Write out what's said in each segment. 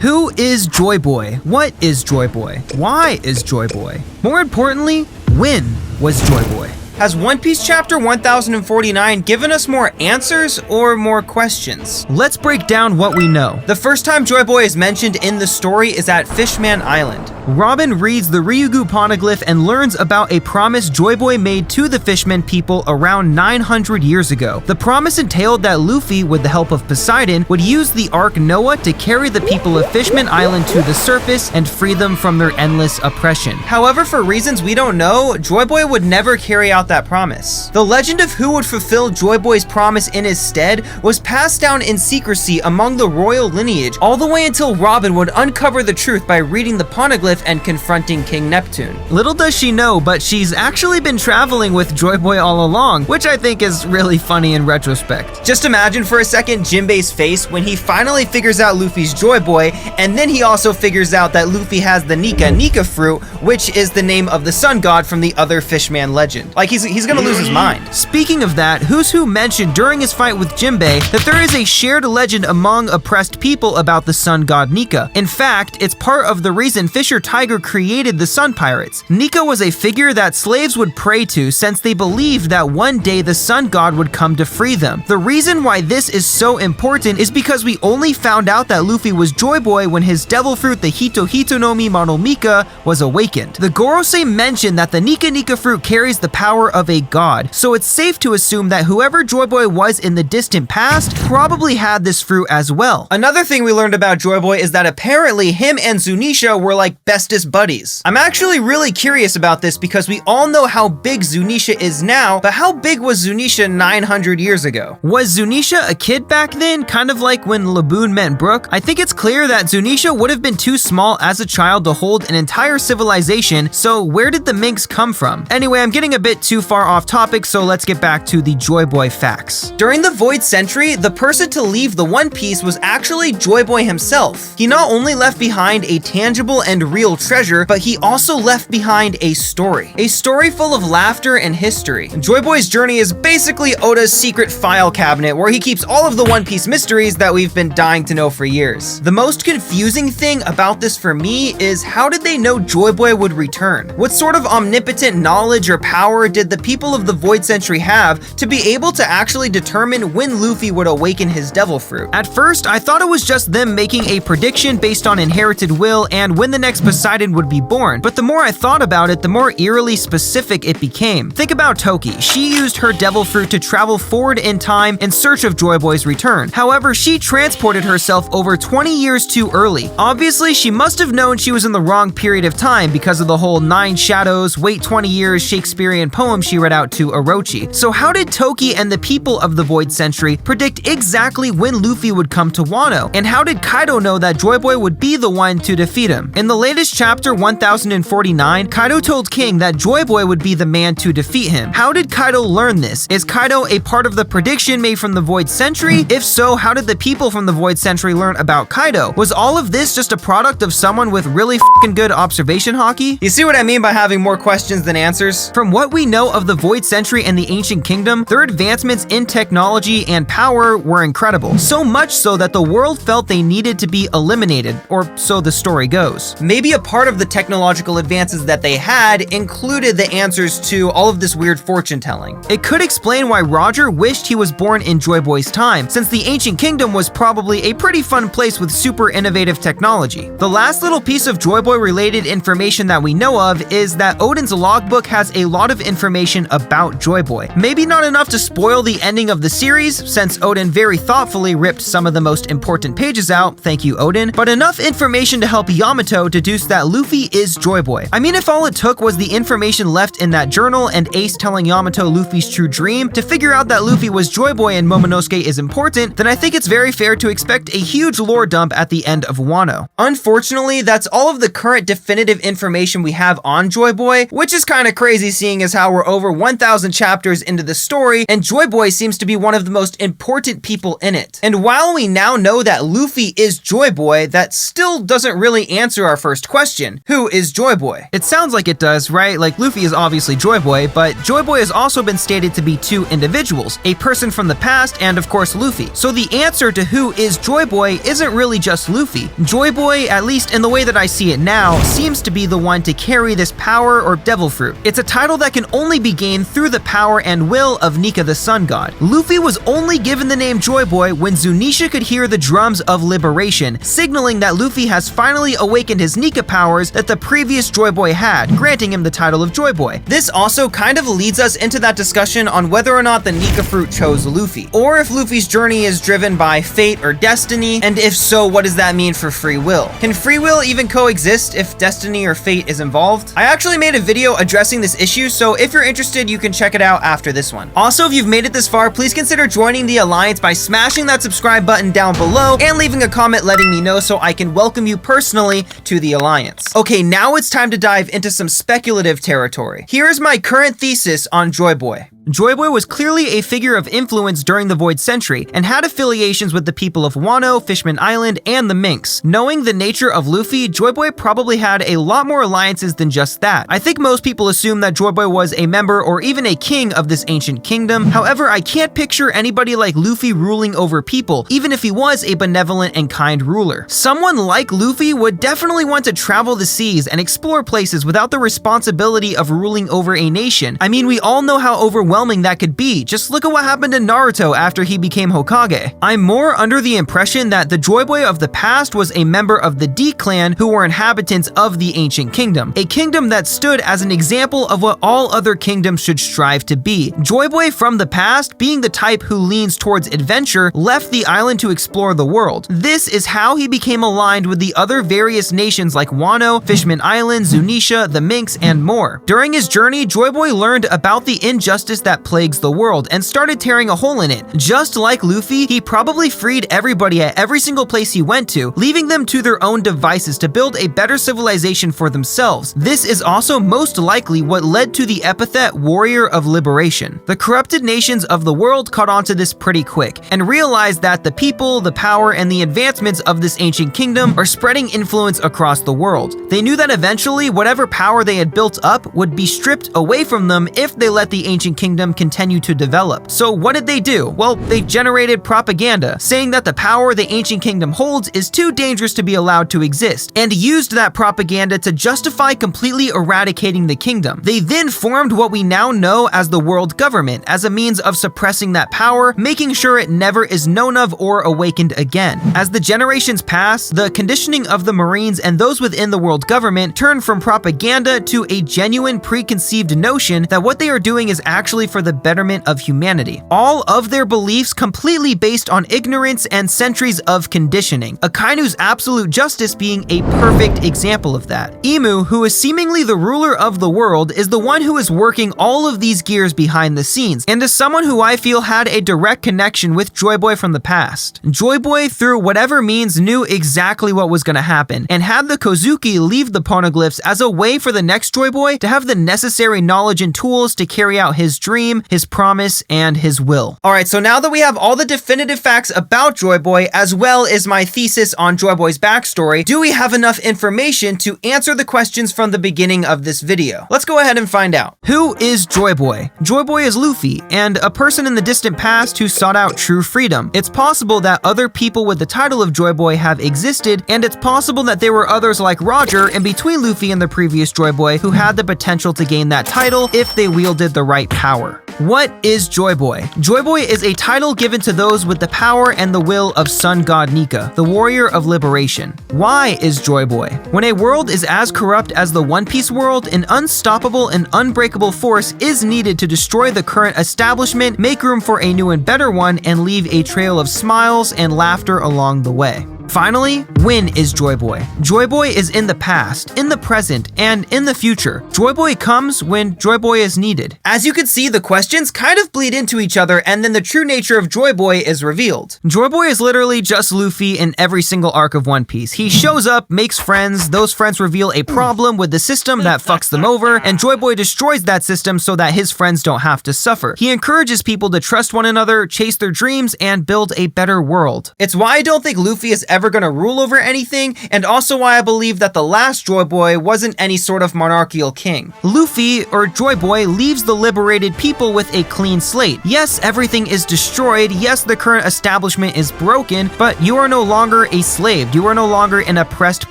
Who is Joyboy? What is Joyboy? Why is Joyboy? More importantly, when was Joyboy? Has One Piece chapter 1049 given us more answers or more questions? Let's break down what we know. The first time Joyboy is mentioned in the story is at Fishman Island. Robin reads the Ryugu poneglyph and learns about a promise Joyboy made to the Fishmen people around 900 years ago. The promise entailed that Luffy, with the help of Poseidon, would use the Ark Noah to carry the people of Fishman Island to the surface and free them from their endless oppression. However, for reasons we don't know, Joyboy would never carry out that promise. The legend of who would fulfill Joyboy's promise in his stead was passed down in secrecy among the royal lineage all the way until Robin would uncover the truth by reading the poneglyph and confronting King Neptune. Little does she know, but she's actually been traveling with Joyboy all along, which I think is really funny in retrospect. Just imagine for a second Jinbei's face when he finally figures out Luffy's Joyboy, and then he also figures out that Luffy has the Nika fruit, which is the name of the sun god from the other Fishman legend. Like, he's gonna lose his mind. Speaking of that, Who's Who mentioned during his fight with Jinbei that there is a shared legend among oppressed people about the sun god Nika. In fact, it's part of the reason Fisher Tiger created the Sun Pirates. Nika was a figure that slaves would pray to since they believed that one day the sun god would come to free them. The reason why this is so important is because we only found out that Luffy was Joyboy when his devil fruit, the Hito Hitonomi Monomika, was awakened. The Gorosei mentioned that the Nika fruit carries the power of a god, so it's safe to assume that whoever Joyboy was in the distant past probably had this fruit as well. Another thing we learned about Joyboy is that apparently him and Zunisha were like bestest buddies. I'm actually really curious about this because we all know how big Zunisha is now, but how big was Zunisha 900 years ago? Was Zunisha a kid back then, kind of like when Laboon met Brook? I think it's clear that Zunisha would have been too small as a child to hold an entire civilization, so where did the minks come from? Anyway, I'm getting a bit too far off topic, so let's get back to the Joyboy facts. During the Void Century, the person to leave the One Piece was actually Joyboy himself. He not only left behind a tangible and real treasure, but he also left behind a story. A story full of laughter and history. Joyboy's journey is basically Oda's secret file cabinet where he keeps all of the One Piece mysteries that we've been dying to know for years. The most confusing thing about this for me is how did they know Joyboy would return? What sort of omnipotent knowledge or power did the people of the Void Century have to be able to actually determine when Luffy would awaken his devil fruit? At first, I thought it was just them making a prediction based on inherited will and when the next Poseidon would be born, but the more I thought about it, the more eerily specific it became. Think about Toki. She used her devil fruit to travel forward in time in search of Joyboy's return. However, she transported herself over 20 years too early. Obviously, she must have known she was in the wrong period of time because of the whole 9 shadows, wait 20 years Shakespearean poem she read out to Orochi. So how did Toki and the people of the Void Century predict exactly when Luffy would come to Wano? And how did Kaido know that Joyboy would be the one to defeat him? In the latest chapter 1049, Kaido told King that Joyboy would be the man to defeat him. How did Kaido learn this? Is Kaido a part of the prediction made from the Void Century? If so, how did the people from the Void Century learn about Kaido? Was all of this just a product of someone with really f***ing good observation hockey? You see what I mean by having more questions than answers? From what we know of the Void Century and the Ancient Kingdom, their advancements in technology and power were incredible. So much so that the world felt they needed to be eliminated, or so the story goes. Maybe a part of the technological advances that they had included the answers to all of this weird fortune telling. It could explain why Roger wished he was born in Joyboy's time, since the Ancient Kingdom was probably a pretty fun place with super innovative technology. The last little piece of Joyboy related information that we know of is that Odin's logbook has a lot of information about Joyboy. Maybe not enough to spoil the ending of the series, since Odin very thoughtfully ripped some of the most important pages out, thank you Odin, but enough information to help Yamato deduce that Luffy is Joyboy. I mean, if all it took was the information left in that journal and Ace telling Yamato Luffy's true dream to figure out that Luffy was Joyboy and Momonosuke is important, then I think it's very fair to expect a huge lore dump at the end of Wano. Unfortunately, that's all of the current definitive information we have on Joyboy, which is kind of crazy seeing as how we're we're over 1,000 chapters into the story, and Joyboy seems to be one of the most important people in it. And while we now know that Luffy is Joyboy, that still doesn't really answer our first question. Who is Joyboy? It sounds like it does, right? Like, Luffy is obviously Joyboy, but Joyboy has also been stated to be two individuals, a person from the past and of course Luffy. So the answer to who is Joyboy isn't really just Luffy. Joyboy, at least in the way that I see it now, seems to be the one to carry this power or devil fruit. It's a title that can only be gained through the power and will of Nika the Sun God. Luffy was only given the name Joyboy when Zunisha could hear the drums of liberation, signaling that Luffy has finally awakened his Nika powers that the previous Joyboy had, granting him the title of Joyboy. This also kind of leads us into that discussion on whether or not the Nika fruit chose Luffy, or if Luffy's journey is driven by fate or destiny, and if so, what does that mean for free will? Can free will even coexist if destiny or fate is involved? I actually made a video addressing this issue, so if you're interested, you can check it out after this one. Also, if you've made it this far, please consider joining the Alliance by smashing that subscribe button down below and leaving a comment letting me know so I can welcome you personally to the Alliance. Okay, now it's time to dive into some speculative territory. Here's my current thesis on Joyboy. Joyboy was clearly a figure of influence during the Void Century and had affiliations with the people of Wano, Fishman Island, and the Minks. Knowing the nature of Luffy, Joyboy probably had a lot more alliances than just that. I think most people assume that Joyboy was a member or even a king of this ancient kingdom. However, I can't picture anybody like Luffy ruling over people, even if he was a benevolent and kind ruler. Someone like Luffy would definitely want to travel the seas and explore places without the responsibility of ruling over a nation. I mean, we all know how overwhelming that could be. Just look at what happened to Naruto after he became Hokage. I'm more under the impression that the Joyboy of the past was a member of the D clan who were inhabitants of the ancient kingdom, a kingdom that stood as an example of what all other kingdoms should strive to be. Joyboy from the past, being the type who leans towards adventure, left the island to explore the world. This is how he became aligned with the other various nations like Wano, Fishman Island, Zunisha, the Minks, and more. During his journey, Joyboy learned about the injustice that plagues the world and started tearing a hole in it. Just like Luffy, he probably freed everybody at every single place he went to, leaving them to their own devices to build a better civilization for themselves. This is also most likely what led to the epithet Warrior of Liberation. The corrupted nations of the world caught on to this pretty quick and realized that the people, the power, and the advancements of this ancient kingdom are spreading influence across the world. They knew that eventually whatever power they had built up would be stripped away from them if they let the ancient kingdom continue to develop. So what did they do? Well, they generated propaganda, saying that the power the ancient kingdom holds is too dangerous to be allowed to exist, and used that propaganda to justify completely eradicating the kingdom. They then formed what we now know as the world government as a means of suppressing that power, making sure it never is known of or awakened again. As the generations pass, the conditioning of the Marines and those within the world government turned from propaganda to a genuine preconceived notion that what they are doing is actually for the betterment of humanity. All of their beliefs completely based on ignorance and centuries of conditioning, Akainu's absolute justice being a perfect example of that. Imu, who is seemingly the ruler of the world, is the one who is working all of these gears behind the scenes, and is someone who I feel had a direct connection with Joyboy from the past. Joyboy, through whatever means, knew exactly what was going to happen, and had the Kozuki leave the poneglyphs as a way for the next Joyboy to have the necessary knowledge and tools to carry out his dream, his promise, and his will. Alright, so now that we have all the definitive facts about Joyboy, as well as my thesis on Joyboy's backstory, do we have enough information to answer the questions from the beginning of this video? Let's go ahead and find out. Who is Joyboy? Joyboy is Luffy, and a person in the distant past who sought out true freedom. It's possible that other people with the title of Joyboy have existed, and it's possible that there were others like Roger in between Luffy and the previous Joyboy who had the potential to gain that title if they wielded the right power. What is Joyboy? Joyboy is a title given to those with the power and the will of Sun God Nika, the warrior of liberation. Why is Joyboy? When a world is as corrupt as the One Piece world, an unstoppable and unbreakable force is needed to destroy the current establishment, make room for a new and better one, and leave a trail of smiles and laughter along the way. Finally, when is Joyboy? Joyboy is in the past, in the present, and in the future. Joyboy comes when Joyboy is needed. As you can see, the questions kind of bleed into each other, and then the true nature of Joyboy is revealed. Joyboy is literally just Luffy in every single arc of One Piece. He shows up, makes friends, those friends reveal a problem with the system that fucks them over, and Joyboy destroys that system so that his friends don't have to suffer. He encourages people to trust one another, chase their dreams, and build a better world. It's why I don't think Luffy is ever gonna rule over anything, and also why I believe that the last Joyboy wasn't any sort of monarchical king. Luffy, or Joyboy, leaves the liberated people with a clean slate. Yes, everything is destroyed, yes, the current establishment is broken, but you are no longer a slave, you are no longer an oppressed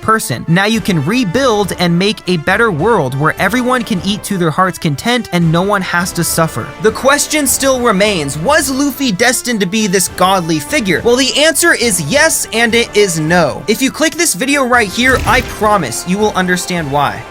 person. Now you can rebuild and make a better world where everyone can eat to their heart's content and no one has to suffer. The question still remains, was Luffy destined to be this godly figure? Well, the answer is yes, and it is no. If you click this video right here, I promise you will understand why.